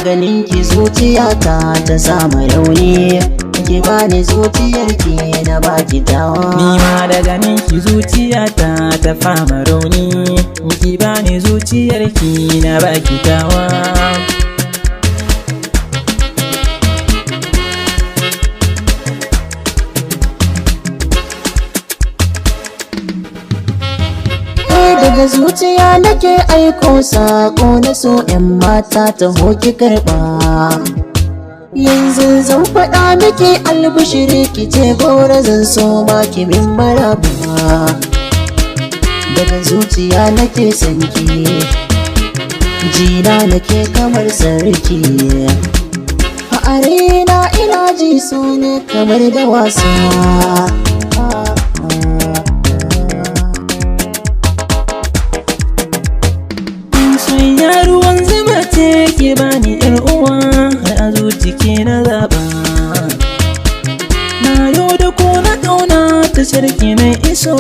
ganin ki zuciyata ta samu rauni, ki bani zuciyarki na baki tawa. Ni ma da ganin ki zuciyata ta fama rauni, ki bani zuciyarki na baki tawa. Daga zuciya nake aiko sako na so 'yan mata ta hoki karɓa. Yanzu zan faɗa miki albishiri ki ce gora zan so ma ki min maraba. Daga zuciya nake sanki, jina nake kamar sarki. A arena ina ji so ne kamar da wasa. Soyayya ruwan zuma ce ke bani yar uwa, har a zuci na zaba. Na yau da ko na kauna ta sarki na iso,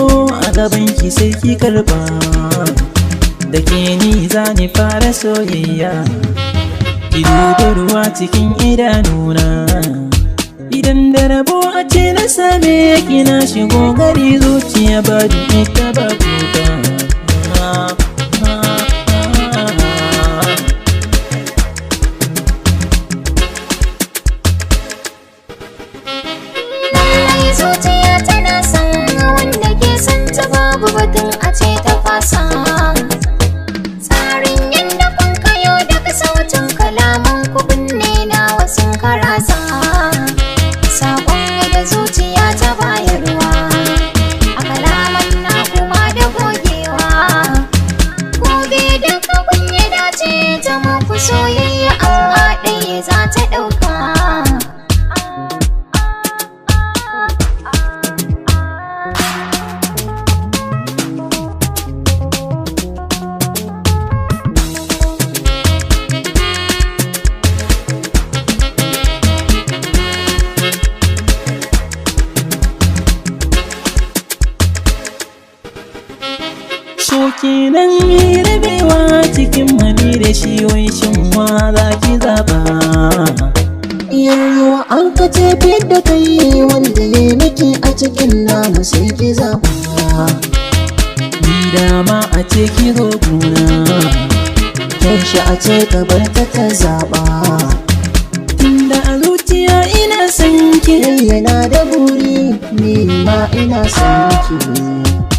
a gaban ki sai ki karba. Da ke ni za ni fara soyayya, ki duba ruwa cikin idanuna. Idan da rabo a ce na same ki na shigo gari, zuciya ba ita ba kuka. Zuciya tana son wanda ke son ta, babu batun a ce ta fasa. Tsarin yadda kun kayo daga sautin kalaman ku binne na wasu karasa. Sakon da zuciya ta bayarwa, a kalaman na kuma da gogewa. Gobe daga kun yi dace ta muku soyayya, amma ɗaya za ta ɗauka. So kenan yi rabewa cikin mani da shi, wai shin wa za ki zaba? Yarwa an ka tafi da kai wanda ne nake a cikin namu sai ki zaba. Ni dama a ce ki zo guna, Kyan shi a ce ka bar ta zaba. tunda a zuciya ina son ki. Yana da buri, ni ma ina son ki.